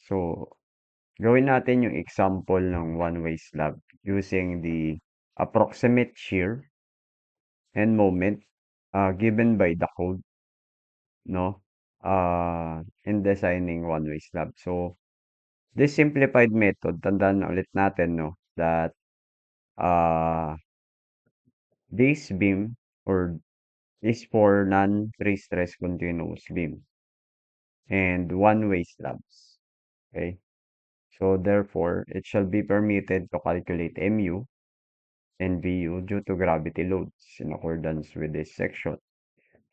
So, gawin natin yung example ng one-way slab using the approximate shear and moment given by the code, no? In designing one-way slab. So, this simplified method, tandaan na ulit natin, no, that uh, this beam or is for non-pre-stress continuous beam and one-way slabs. Okay? So, therefore, it shall be permitted to calculate MU and VU due to gravity loads in accordance with this section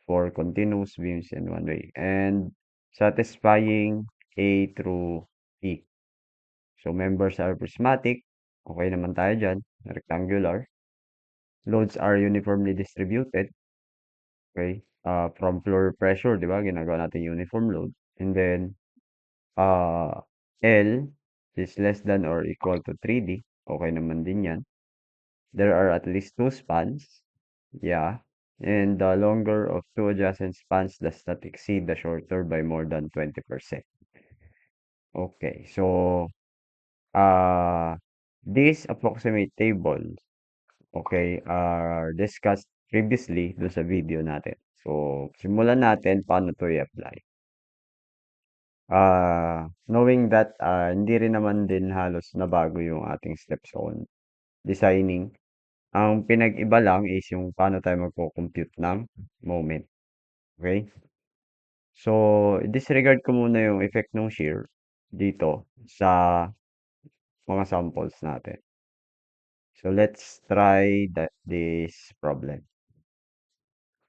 for continuous beams in one way and satisfying A through E. So, members are prismatic. Okay naman tayo dyan. Rectangular. Loads are uniformly distributed. Okay? From floor pressure, di ba? Ginagawa natin uniform load. And then, uh, L is less than or equal to 3D. Okay naman din yan. There are at least two spans. Yeah. And the longer of two adjacent spans does not exceed the shorter by more than 20%. Okay. So, uh, these approximate tables, okay, are discussed previously do sa video natin. So, simulan natin paano to i-apply. Knowing that hindi rin naman din halos nabago yung ating steps on designing. Ang pinag-iba lang is yung paano tayo magko-compute ng moment. Okay? So, disregard ko muna yung effect ng shear dito sa mga samples natin. So, let's try this problem.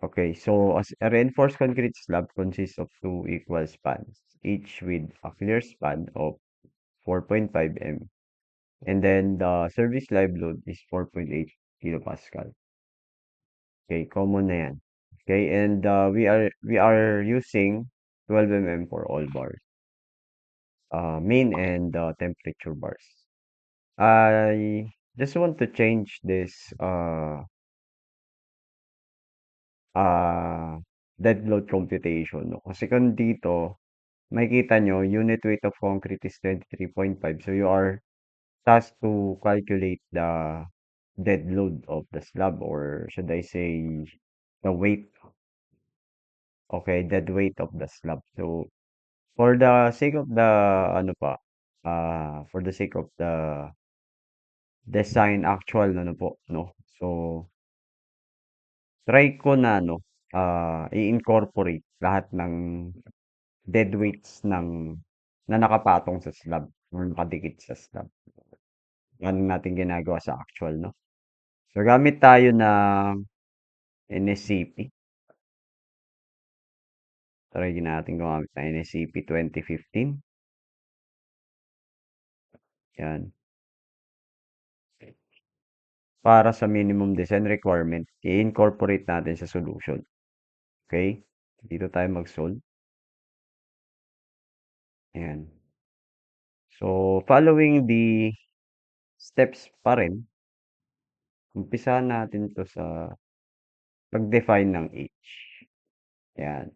Okay, so as a reinforced concrete slab consists of two equal spans, each with a clear span of 4.5 m. And then the service live load is 4.8 kilopascal. Okay, common na yan. Okay, and we are using 12 mm for all bars. Main and temperature bars. I just want to change this uh dead load computation, no? Kasi kung dito, makikita nyo, unit weight of concrete is 23.5. So you are tasked to calculate the dead load of the slab, or should I say the weight, okay, dead weight of the slab. So for the sake of the ano pa, for the sake of the design actual ano po, no? So try ko na no, i-incorporate lahat ng dead weights na nakapatong sa slab or nakadikit sa slab. Yan natin ginagawa sa actual, no? So gamit tayo ng NSCP. Try natin gumamit ng NSCP 2015. Yan. Para sa minimum design requirement, i-incorporate natin sa solution. Okay? Dito tayo mag-solve. Ayan. So, following the steps pa rin, umpisahan natin to sa pag-define ng H. Ayan.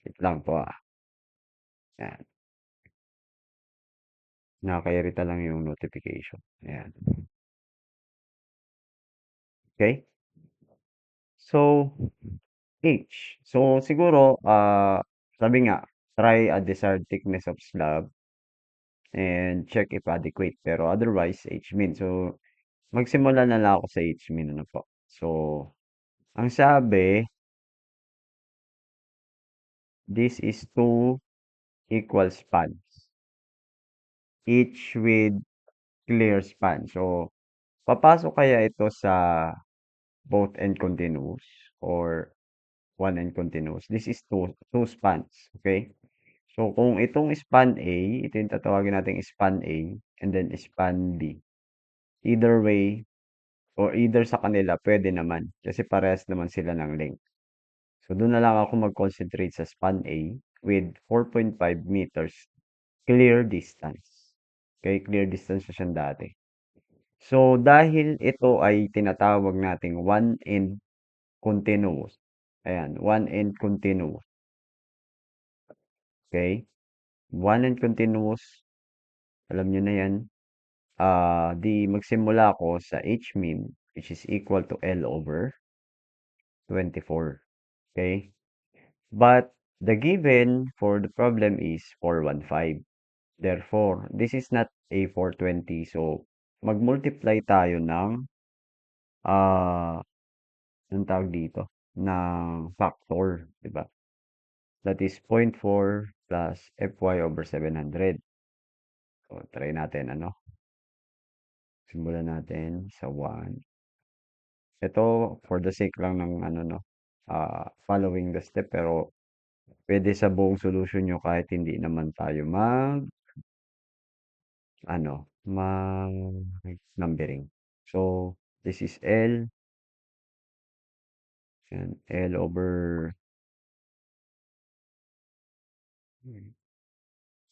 Wait lang po ah. Ayan. Nakakairita lang yung notification. Ayan. Okay? So, H. So, siguro, sabi nga, try a desired thickness of slab and check if adequate. Pero otherwise, H min. So, magsimula na lang ako sa H min. Ano po? So, ang sabi, this is two equal spans, each with clear span. So, papasok kaya ito sa both end continuous or one end continuous? This is two spans. Okay? So, kung itong span A, ito yung tatawagin natin span A, and then span B. Either way, or either sa kanila, pwede naman. Kasi parehas naman sila ng length. So, doon na lang ako mag-concentrate sa span A with 4.5 meters clear distance. Okay, clear distance na siyang dati. So, dahil ito ay tinatawag nating one end continuous. Ayan, one end continuous. Okay? 1 and continuous, alam niyo na 'yan. Di magsimula ako sa Hmin, which is equal to L over 24. Okay? But the given for the problem is 415. Therefore, this is not a 420. So, mag-multiply tayo ng, ah, anong tawag dito? Ng factor, di ba? That is 0.4 plus Fy over 700. So, try natin, ano? Simulan natin sa 1. Ito, for the sake lang ng, ano, no? Following the step, pero pwede sa buong solution nyo kahit hindi naman tayo mag-numbering. So, this is L, and L over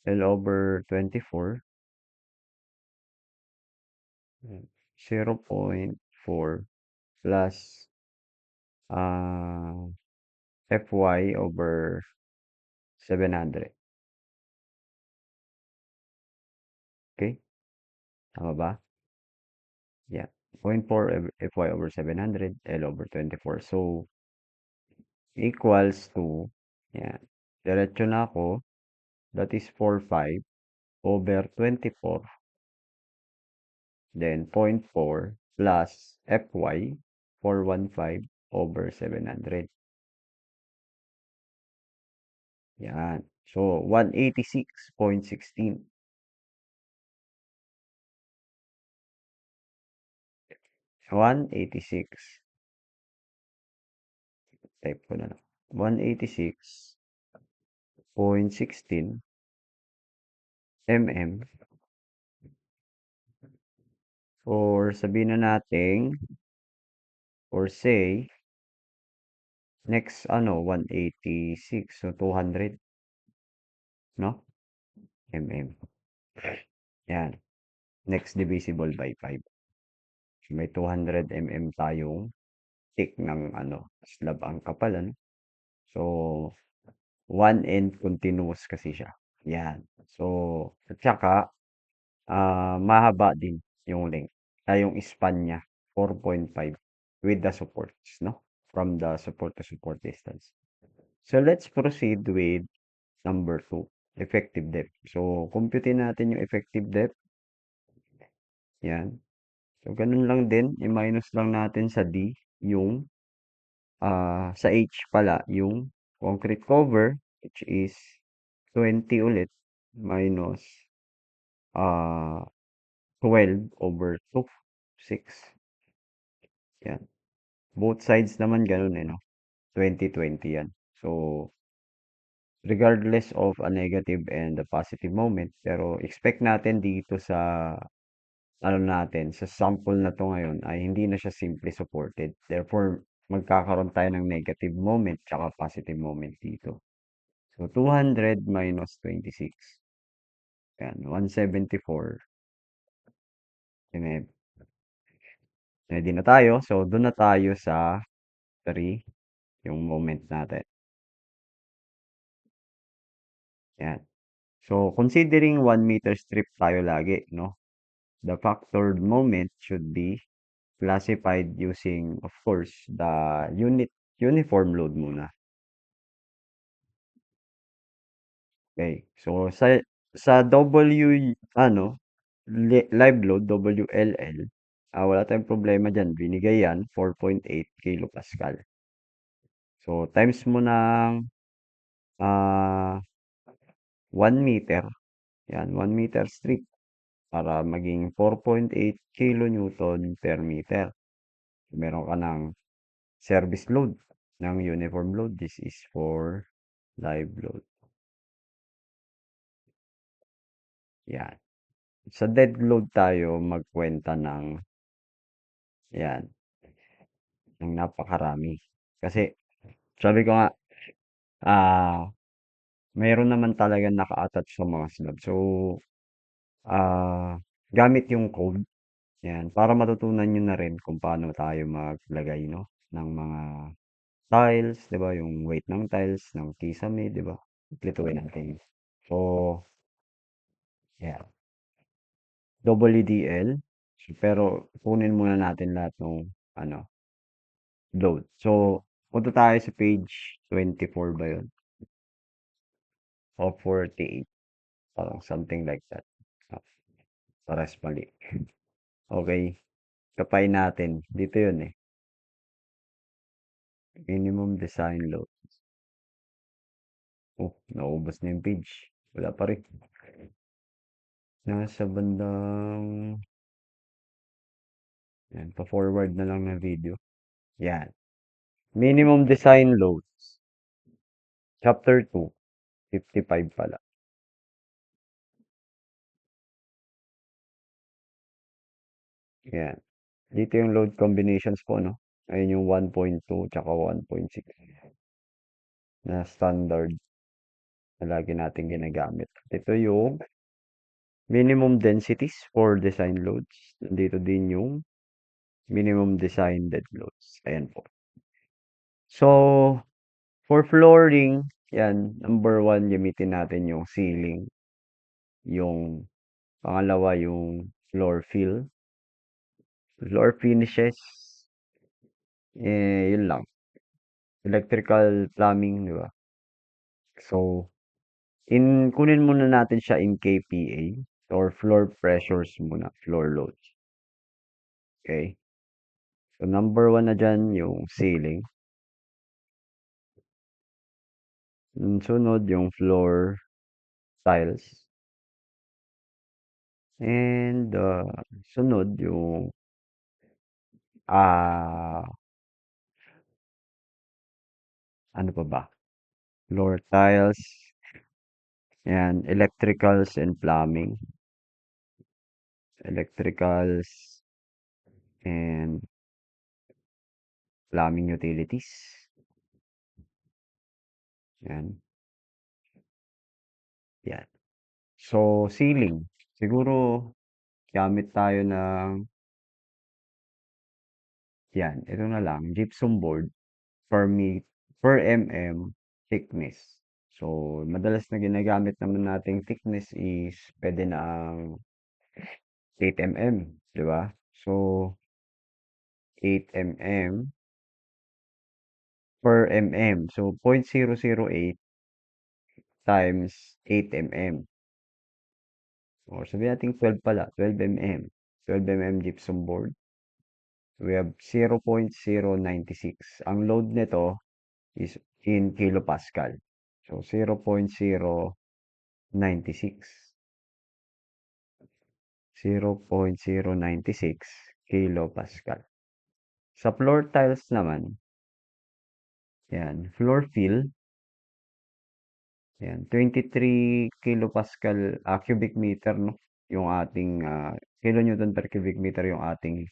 L over 24, 0.4 plus uh, Fy over 700. Okay? Tama ba? Yeah. 0.4 Fy over 700, L over 24. So, equals to, yeah, diretso na ako, that is 45 over 24, then 0.4 plus Fy 415 over 700. Yan. So, 186.16. 186. Type ko na lang. 186.16 mm, or sabihin na natin, or say, next 186, so 200, no? Mm. Yan. Next divisible by 5. So, may 200 tayong thick ng slab ang kapal, ano? So, 1 end continuous kasi siya. Yan. So, at saka, mahaba din yung length, yung span niya, 4.5 with the supports, no? From the support to support distance. So, let's proceed with number 2, effective depth. So, computein natin yung effective depth. Yan. So, ganun lang din, i-minus lang natin sa D yung, sa H pala, yung concrete cover, which is 20 ulit, minus, 12 over 2, 6. Yan. Both sides naman ganun, 20-20 yan. So, regardless of a negative and a positive moment, pero expect natin dito sa natin, sa sample na 'to ngayon ay hindi na siya simply supported. Therefore, magkakaroon tayo ng negative moment tsaka positive moment dito. So, 200 minus 26. Yan, 174. Ready ready na tayo. So, dun na tayo sa 3, yung moment natin. Yan. So, considering 1 meter strip tayo lagi, no? The factored moment should be classified using, of course, the uniform load muna. Okay. So, sa live load, WLL, wala tayong problema dyan. Binigay yan, 4.8 kilopascal. So, times mo ng 1 meter. Yan, 1 meter strip para maging 4.8 kilonewton per meter. Meron ka ng service load ng uniform load. This is for live load. Yan. Sa dead load tayo magkwenta ng yan, ng napakarami. Kasi sabi ko nga, ah, mayroon naman talaga naka-attach sa mga slab. So, gamit yung code, yan, para matutunan nyo na rin kung paano tayo maglagay, no, ng mga tiles, 'di ba? Yung weight ng tiles, ng kisame, 'di ba? Iklituin natin. So, Yan, WDL. Pero kunin muna natin lahat ng ano, load. So, punta tayo sa page 24 ba yun? O 48. Parang something like that. Ah, pares mali. Okay. Kapay natin. Dito yun eh. Minimum design load. Oh, naubos na yung page. Wala pa rin. Nasa bandang... Yan, pa-forward na lang na video. Yan. Minimum design loads. Chapter 2. 55 pala. Yan. Dito yung load combinations po, no? Ayun yung 1.2 tsaka 1.6 na standard na lagi natin ginagamit. Ito yung minimum densities for design loads. Dito din yung minimum design dead loads. Ayan po. So, for flooring, yan, number one, gamitin natin yung ceiling. Yung pangalawa, yung floor fill. Floor finishes, yun lang. Electrical plumbing, di ba? So, kunin muna natin siya in kPa or floor pressures muna, floor loads. Okay? So, number one na dyan yung ceiling. Sunod yung floor tiles. And, sunod yung, ah, ano pa ba? Floor tiles. Yan, electricals and plumbing. Electricals and plumbing utilities. Yan. Yan. So, ceiling. Siguro, gamit tayo ng, yan, ito na lang, gypsum board per mm thickness. So, madalas na ginagamit naman nating thickness is pwede na ang 8 mm, di ba? So, 8 mm per mm. So, 0.008 times 8 mm. Or sabihin natin 12 pala, 12 mm. 12 mm gypsum board. We have 0.096. Ang load nito is in kilopascal. So, 0.096. 0.096 kilopascal. Sa floor tiles naman, yan, floor fill, yan, 23 kilopascal, cubic meter, no? Yung ating, kilonewton per cubic meter yung ating,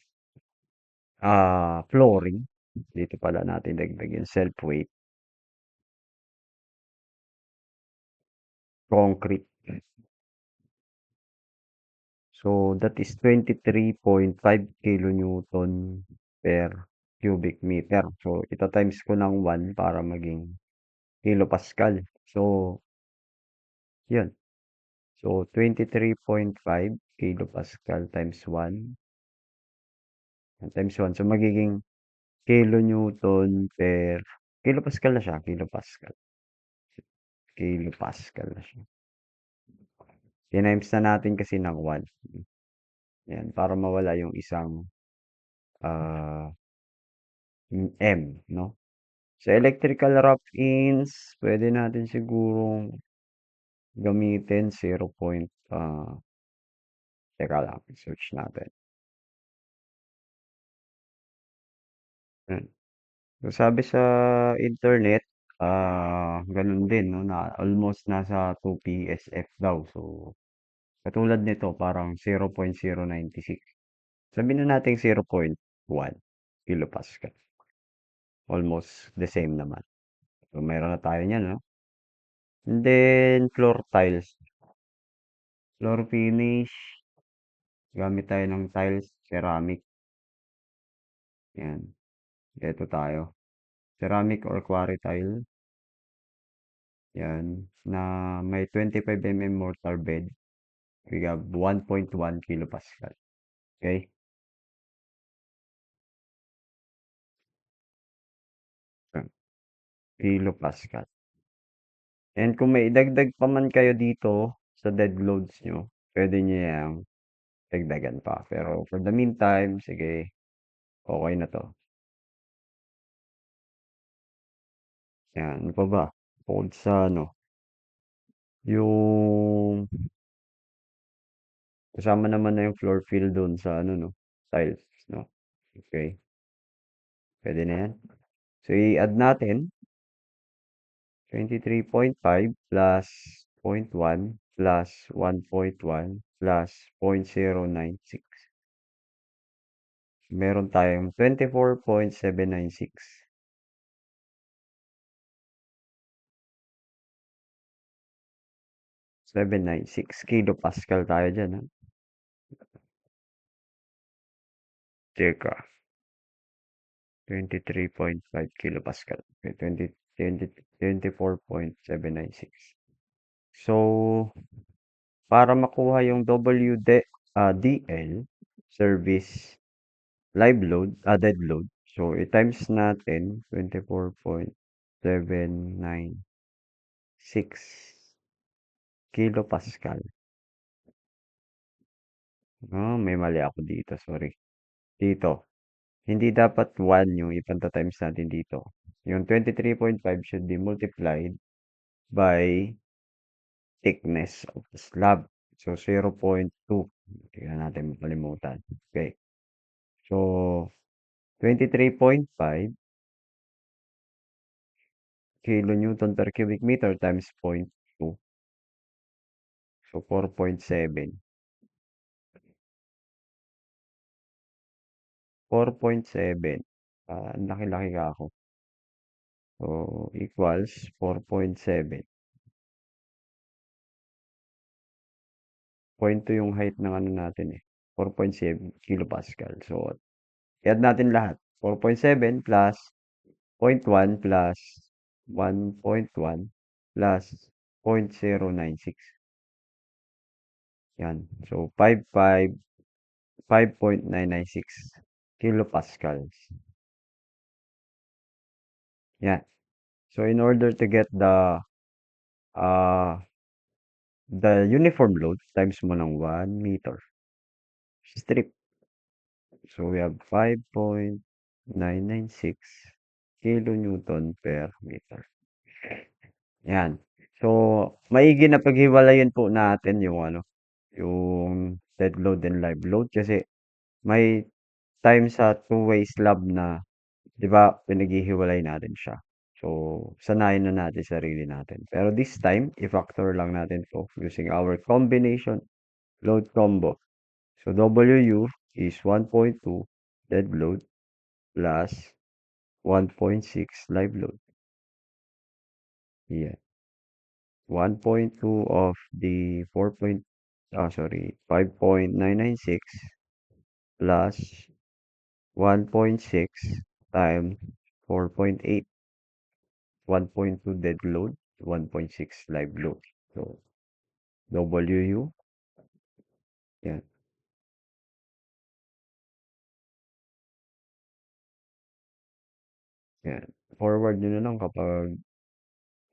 flooring. Dito pala natin dagdag yung self-weight, concrete. So, that is 23.5 kilonewton per cubic meter. So, ito times ko ng 1 para maging kilopascal. So, yun. So, 23.5 kilopascal times 1 times 1. So, magiging kilonewton per kilopascal na siya. Kilopascal. Kilopascal na siya. Tinimes na natin kasi ng 1. Yan, para mawala yung isang ah, M, no? Sa electrical rough-ins, pwede natin sigurong gamitin 0. Teka lang, search natin. Yan. So, sabi sa internet, ganun din, no, na almost nasa 2 PSF daw. So, katulad nito, parang 0.096. Sabihin na natin 0.1 kilopascal. Almost the same naman. So, meron na tayo niyan, no? And then, floor tiles. Floor finish. Gamit tayo ng tiles, ceramic. Yan. Ito tayo. Ceramic or quarry tile. Yan. Na may 25 mm mortar bed. we have 1.1 kilopascal. Okay? Kilopascal. And kung may idagdag pa man kayo dito sa dead loads nyo, pwede nyo yang dagdagan pa. Pero for the meantime, sige, okay na to. Yan, ano pa ba? Bukod sa ano, yung kasama naman na yung floor fill doon sa ano, no? Tiles, no? Okay, pwede na yan. So, i-add natin 23.5 plus 0.1 plus 1.1 plus 0.096. Meron tayong 24.796. 796 kilopascal tayo dyan, ha? Teka, 23.5 kilopascal. Okay, 24.796. So, para makuha yung DL, service live load, dead load. So, i-times natin 24.796 kilopascal. Oh, may mali ako dito, sorry. Dito, hindi dapat 1 yung ipanta-times natin dito. Yung 23.5 should be multiplied by thickness of the slab. So, 0.2. Tingnan natin makalimutan. Okay. So, 23.5 kilonewton per cubic meter times 0.2. So, 4.7. 4.7. Ang laki-laki ka ako. So, equals 4.7. 0.2 yung height ng ano natin eh. 4.7 kilopascal. So, i-add natin lahat. 4.7 plus 0.1 plus 1.1 plus 0.096. Yan. So, 5.996 kilopascals. Yan. So, in order to get uh, the uniform load, times mo ng 1 meter. Strip. So, we have 5.996 kilonewton per meter. Yan. So, maigi na paghiwalayin po natin yung ano, yung dead load and live load kasi may time sa two-way slab na, 'di ba, pinaghihiwalay natin siya. So, sanayin na natin sarili natin. Pero this time, i-factor lang natin 'to using our combination load combo. So, WU is 1.2 dead load plus 1.6 live load. Yeah. 1.2 of the 5.996 plus 1.6 times 4.8. 1.2 dead load, 1.6 live load. So, WU, yan, yan. Forward nyo na lang kapag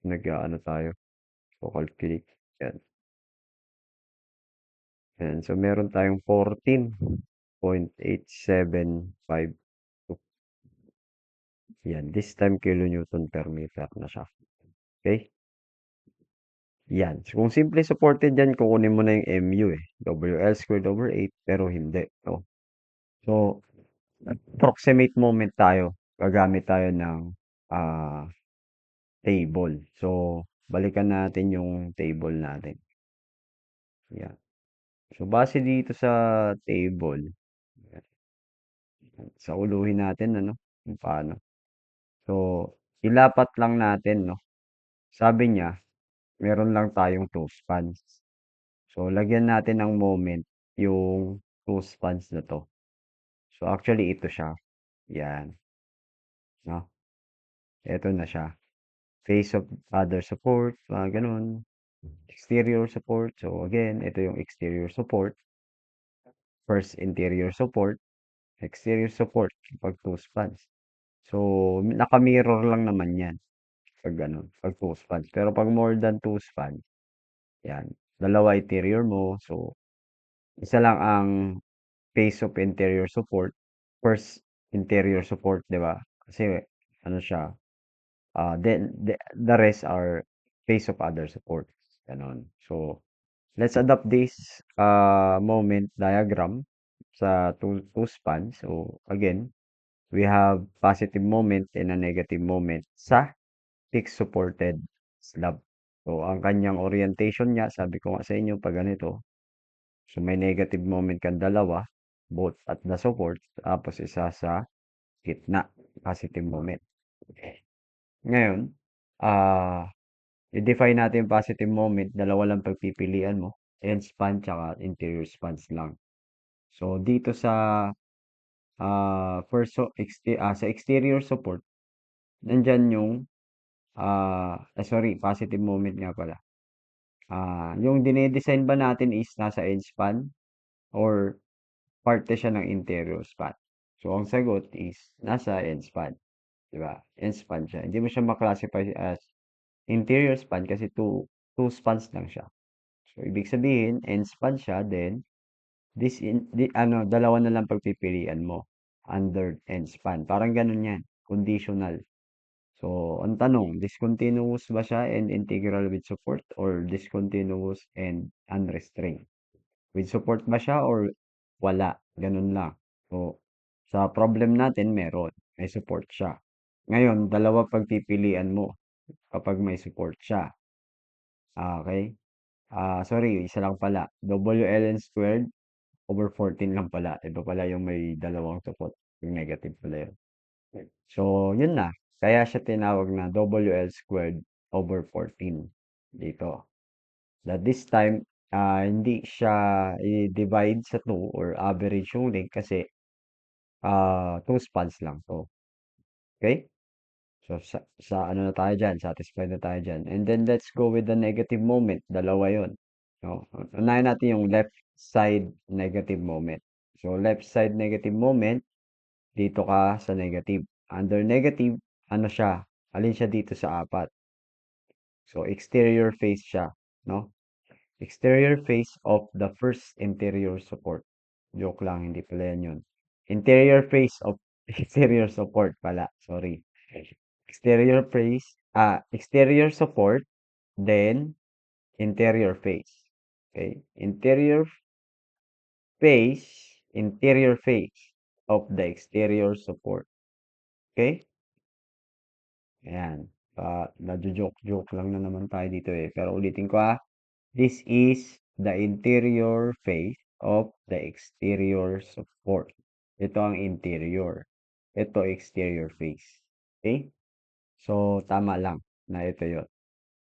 nag-ano tayo. So, calculate. Yan. Yan. So, meron tayong 14.875. Yan. This time, kilonewton per meter na siya. Okay? Yan. So, kung simple supported yan, kukunin mo na yung MU eh. WL squared over 8, pero hindi. No? So, approximate moment tayo. Gagamit tayo ng ah table. So, balikan natin yung table natin. Yan. So, base dito sa table, yan, sa uluhin natin, ano, kung paano. So, ilapat lang natin, no. Sabi niya, meron lang tayong two spans. So, lagyan natin ng moment yung two spans na to. So, actually, ito siya. Yan. No? Ito na siya. Face of other support, ganun. exterior support. So again, ito yung exterior support. First, interior support. Exterior support pag two spans. So, naka-mirror lang naman yan pag ano, pag two spans. Pero pag more than two spans, yan, dalawa interior mo. So, isa lang ang phase of interior support. First, interior support, di ba? Kasi, ano siya, then the rest are phase of other support. Ganon. So, let's adapt this moment diagram sa two spans. So, again, we have positive moment and a negative moment sa fixed supported slab. So, ang kanyang orientation niya, sabi ko nga sa inyo, pag ganito, so may negative moment kang dalawa, both at the support, tapos isa sa gitna, positive moment. Ngayon, i-define natin yung positive moment, dalawa lang pagpipilian mo, end span tsaka interior spans lang. So, dito sa sa exterior support, nandyan yung sorry, positive moment nga pala. Yung dinedesign ba natin is nasa end span or parte siya ng interior span? So, ang sagot is nasa end span, di ba? End span siya. Hindi mo siya maklasify as interior span kasi two spans lang siya. So, ibig sabihin, end span siya, then dalawa na lang pagpipilian mo under end span. Parang ganun yan. Conditional. So, ang tanong, discontinuous ba siya and integral with support or discontinuous and unrestrained? With support ba siya or wala? Ganun lang. So, sa problem natin, meron. May support siya. Ngayon, dalawa pagpipilian mo kapag may support siya. Okay? Sorry, isa lang pala. WLN squared over 14 lang pala. Iba pala yung may dalawang support. Yung negative pala yun. So, yun na. Kaya siya tinawag na WL squared over 14 dito. That this time, hindi siya i-divide sa 2 or average yung length kasi 2 spans lang to. Okay? So, sa ano na tayo dyan, satisfied na tayo dyan. And then, let's go with the negative moment. Dalawa yon. No? Unahin natin yung left side negative moment. So, left side negative moment, dito ka sa negative. Under negative, ano siya? Alin siya dito sa apat? So, exterior face siya. No? Exterior face of the first interior support. Joke lang, hindi pala yan yun. Interior face of exterior support pala. Sorry. Exterior support, then interior face. Okay? Interior face of the exterior support. Okay? Ayan. Nadjo-joke-joke lang na naman tayo dito eh. Pero ulitin ko ah. This is the interior face of the exterior support. Ito ang interior. Ito exterior face. Okay? So, tama lang na ito yun.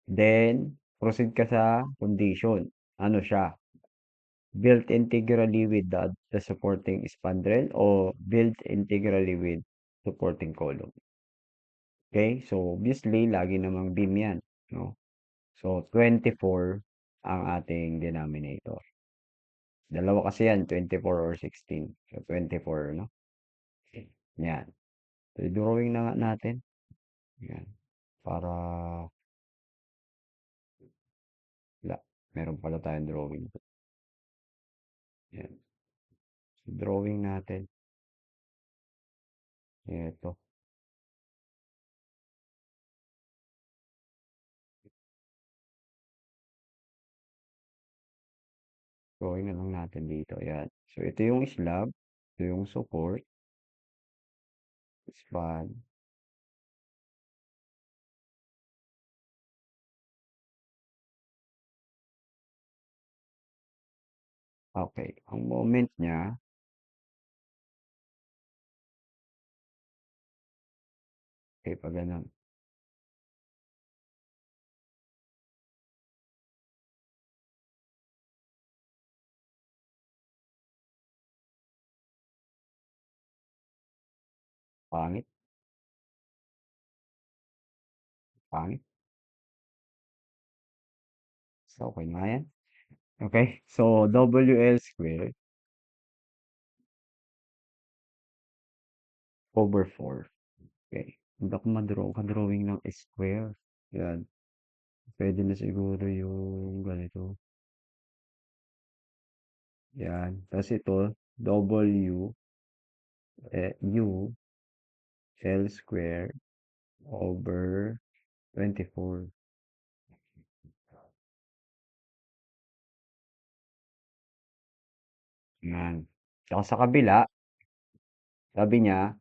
Then, proceed ka sa condition. Ano siya? Built integrally with the supporting spandrel o built integrally with supporting column. Okay? So, obviously, lagi namang beam yan. No? So, 24 ang ating denominator. Dalawa kasi yan, 24 or 16. So, 24, no? Yan. So, drawing na nga natin. Yan. Para, wala. Meron pala tayong drawing. Yan. So, drawing natin. Ito. Drawing na lang natin dito. Yan. So, ito yung slab. Ito yung support. Span. Okay. Ang moment niya, okay, pag ganun. Pangit. Pangit. okey na yan? Okey, so WL squared over 4. Okey, hindi ako ka-drawing ng square. Yan, puwede na siguro yung ganito, yan. Tas ito W, U, L squared over 24. Yan. Tsaka sa kabila, sabi niya,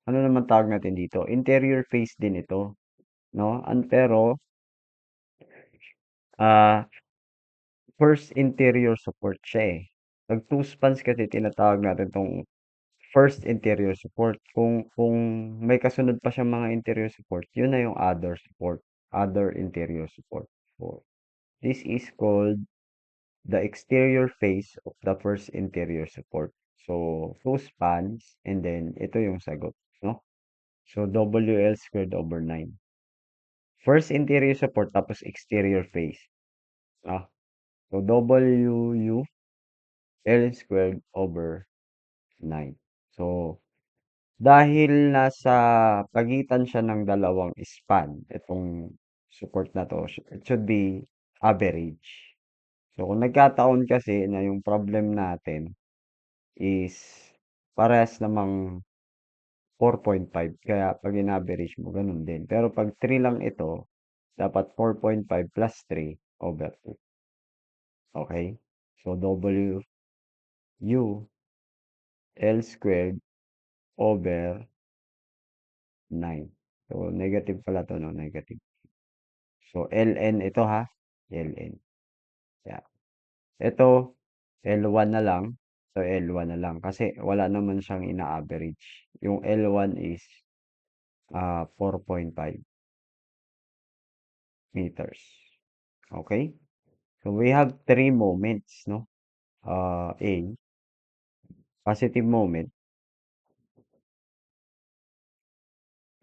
ano naman tawag natin dito? Interior face din ito, 'no? Pero, ah, first interior support siya, eh. 'Pag two spans kasi tinatawag natin 'tong first interior support. Kung may kasunod pa siyang mga interior support, yun na yung other support, other interior support. So, this is called the exterior face of the first interior support. So, two spans and then ito yung sagot, no? So, WL squared over 9. First interior support tapos exterior face. Ah, so, WU L squared over 9. So, dahil nasa pagitan siya ng dalawang span, itong support na to, it should be average. So, kung nagkataon kasi na yung problem natin is parehas namang 4.5, kaya pag in-average mo, ganun din. Pero pag 3 lang ito, dapat 4.5 plus 3 over 2. Okay? So, W U L squared over 9. So, negative pala to, no? Negative. So, ln ito ha. Ln. Yeah. Ito, L1 na lang. So, L1 na lang. Kasi wala naman siyang ina-average. Yung L1 is 4.5 meters. Okay? So, we have three moments, no? A, positive moment.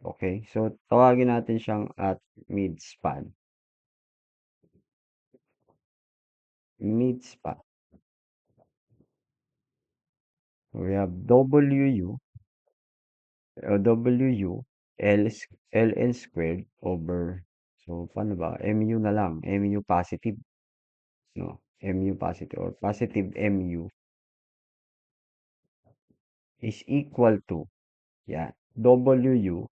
Okay? So, tawagin natin siyang at mid-span. Mid-span. We have WU, LN squared over, so, paano ba? MU na lang. MU positive, no? MU positive or positive MU is equal to, yan, WU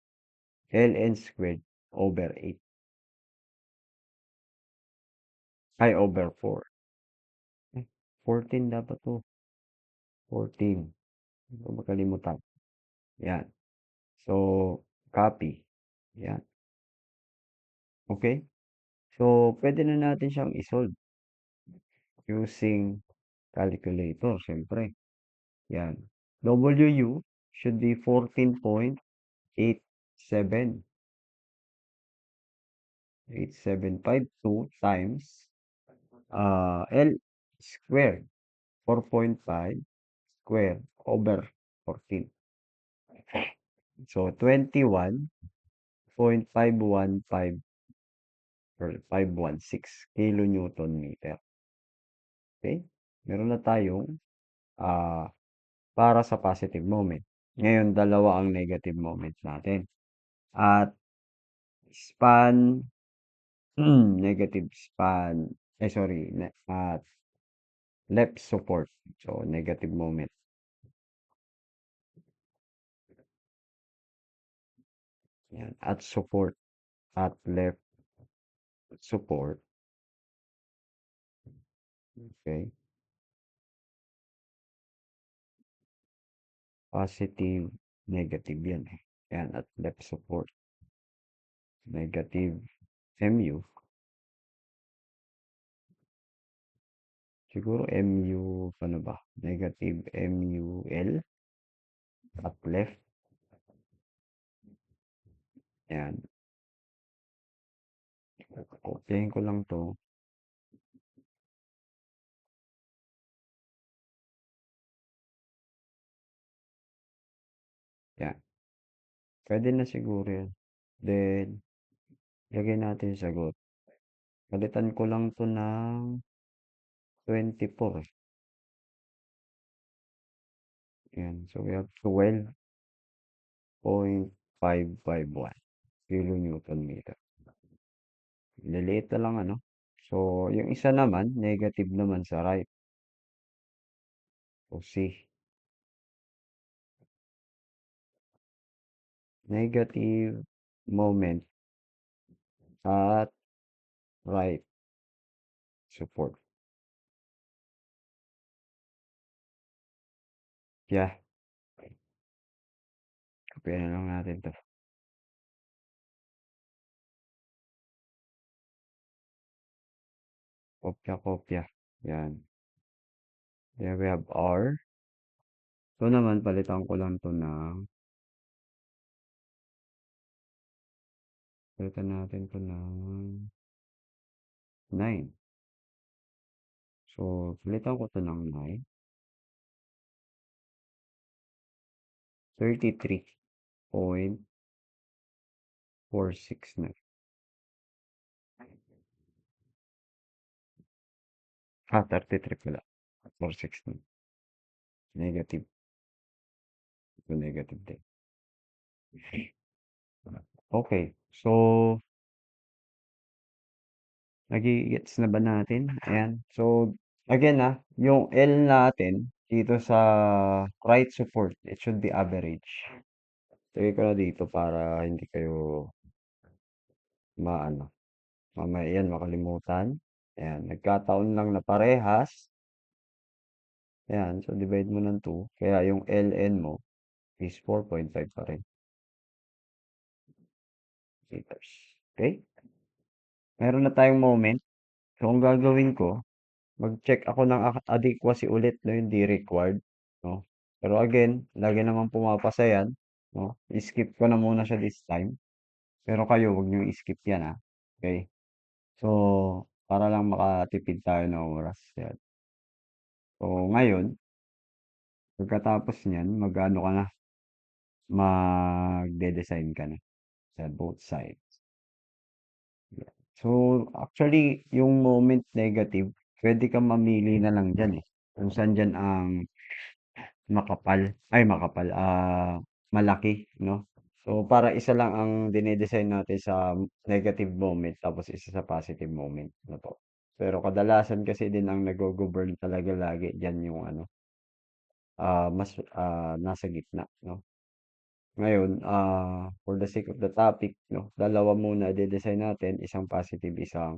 LN squared over 8. Ay, over 4. 14 dapat to. 14. Hindi ko makalimutan. Yan. So, copy. Yan. Okay? So, pwede na natin siyang isolve using calculator, siyempre. Yan. WU should be 14.87. 8752 times L squared. 4.5 squared over 14. So, 21.515 or 516 kilonewton meter. Okay? Meron na tayong ah, para sa positive moment. Ngayon, dalawa ang negative moment natin. At span, negative span, sorry, at left support. So, negative moment. Yan. At support, at left support. Okay. Positive, negative yan eh. Yan, at left support. Negative MU. Siguro MU, ano ba? Negative MUL at left. Yan. Kopyahin ko lang to. Yan. Pwede na siguro yan. Then, lagay natin yung sagot. Palitan ko lang 'to ng 24 eh. Ayan. So, we have 12.551 kilonewton meter. Liliit na lang ano. So, yung isa naman, negative naman sa right. So, C. Negative moment at right support. Yeah, kopya na lang natin 'to. Kopya, kopya. Yan. Here we have R. Ito naman, palitan ko lang 'to ng, palitan natin 'to ng 9. So, palitan ko 'to ng 9. 33.469. 33 pala. 469. Negative. Ito negative din. Okay. So, nagi-gets na ba natin? Ayan. So, again yung L natin dito sa right support, it should be average. Lagay ko na dito para hindi kayo maano, mamaya yan makalimutan. Ayan, nagkataon lang na parehas. Ayan, so divide mo ng 2. Kaya yung LN mo is 4.5 pa rin meters. Okay? Meron na tayong moment. So, ang gagawin ko, mag-check ako ng adequacy ulit, no, hindi required, no? Pero again, lagi naman pumapasa yan, no? I-skip ko na muna siya this time. Pero kayo, wag niyo i-skip yan, ha? Okay? So, para lang makatipid tayo ng oras. Yan. So, ngayon, pagkatapos niyan, mag-ano ka na, magde-design ka na sa both sides. Yan. So, actually, yung moment negative, pwede kang mamili na lang dyan eh. Kung saan dyan ang makapal, malaki, no? So, para isa lang ang dinedesign natin sa negative moment, tapos isa sa positive moment na po. Pero kadalasan kasi din ang nag-go-govern talaga lagi diyan yung ano, mas nasa gitna, no? Ngayon, for the sake of the topic, no, dalawa muna i-design natin, isang positive, isang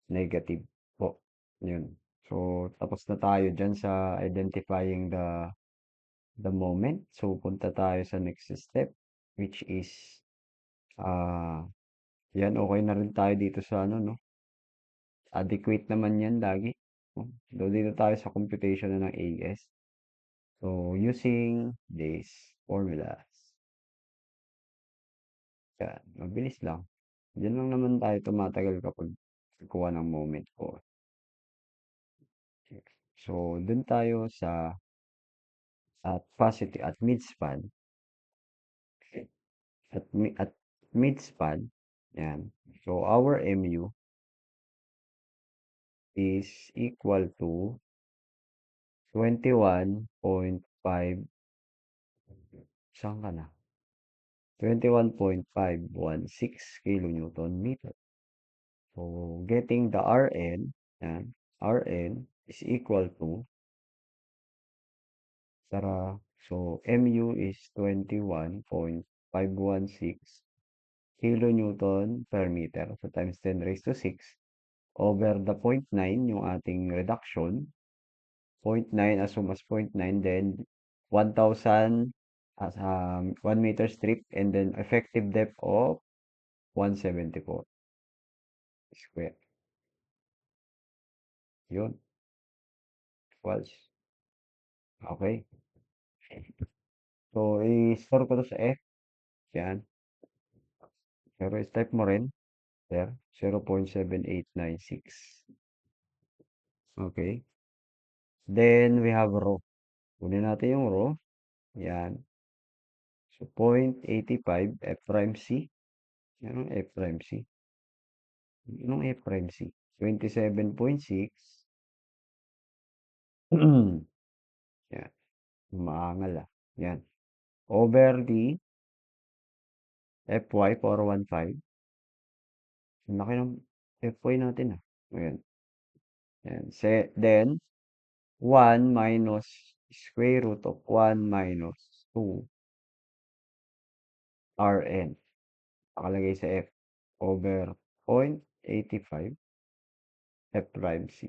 negative po. Yun. So, tapos na tayo diyan sa identifying the moment. So, punta tayo sa next step, which is, ah, yan, okay na rin tayo dito sa ano, no? Adequate naman yan lagi. No? So, dito tayo sa computation na ng AS. So, using these formulas. Yan, mabilis lang. Diyan lang naman tayo tumatagal kapag kuha ng moment ko. So, dun tayo sa at positive at mid-span. At mid-span, yan. So, our MU is equal to 21.5, saan ka na? 21.516 kilonewton meter. So, getting the Rn, yan, Rn is equal to, so Mu is 21.516 kilonewton per meter. So, times 10 raised to 6 over the 0.9 yung ating reduction. 0.9 assume as 0.9, then 1,000 as 1 meter strip, and then effective depth of 174 square. Yun, equals. Okay. So, i-store ko to sa F. Yan. Pero i-type mo rin. There. 0.7896. Okay. Then, we have row. Kunin natin yung row. Yan. So, 0.85 F prime C. Yan ang F prime C. Anong F prime C? 27.6. Yan, maangal ah. Yan. Over the FY 415. Ang laki ng FY natin ah. Ayan. Yan. Then, 1 minus square root of 1 minus 2 Rn. Nakalagay sa F over 0.85 F prime C.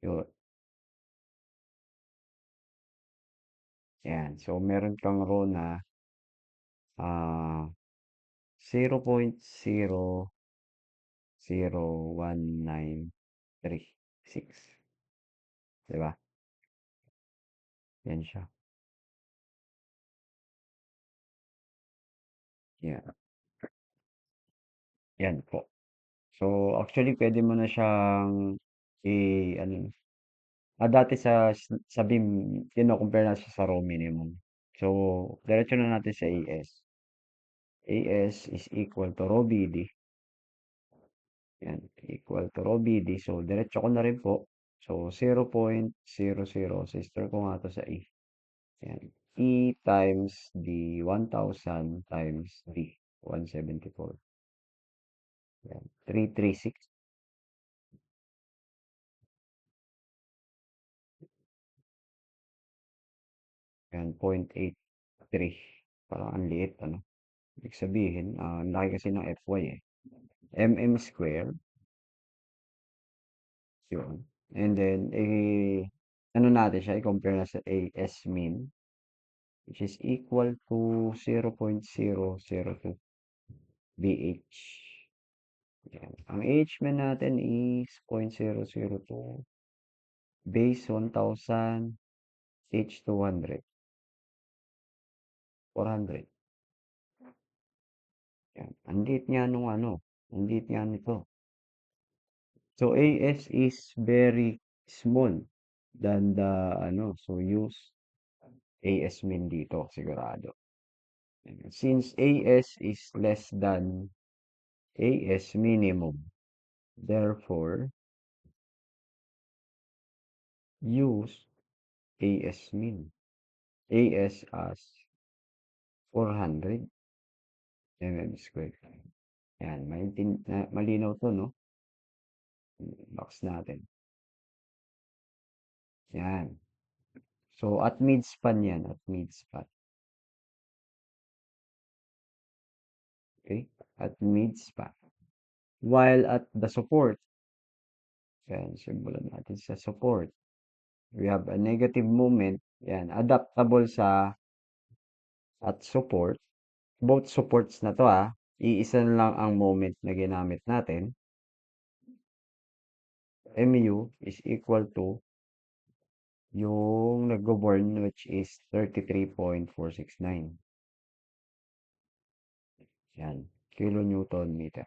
Yun. Yan. So, meron kang row na ah 0.001936. Diba? Yan siya. Yan. Yan po. So, actually, pwede mo na siyang ano, dati sa BIM, kino-compare na siya sa row minimum. So, diretso na natin sa AS. AS is equal to row BD. Yan, equal to rho BD. So, diretso ko na rin po. So, 0.00. Sister ko nga to sa E. Yan. E times D 1,000 times D 174. Yan. 336. Yan. 0.83. Parang ang liit, ano? Ibig sabihin, ang laki kasi ng FY eh. MM square. Yun. And then, ano natin siya, i-compare na sa AS mean, which is equal to 0.002 BH. Yan. Ang AH natin is 0.002 base 1,000 H200 400. Yan. Ang liit niya nung ano, ang liit niya nito. So AS is very small than the ano, so use AS min dito sigurado. Since AS is less than AS minimum, therefore use AS min. AS as 400 mm squared. Yan, malinaw to, no? Box natin. Yan. So, at mid-span yan, at mid-span. Okay? At mid-span. While at the support, yan, simulan natin sa support. We have a negative moment, yan, adaptable sa at support. Both supports na to iisa lang ang moment na ginamit natin. MU is equal to yung nag-govern which is 33.469. Yan, kilonewton meter.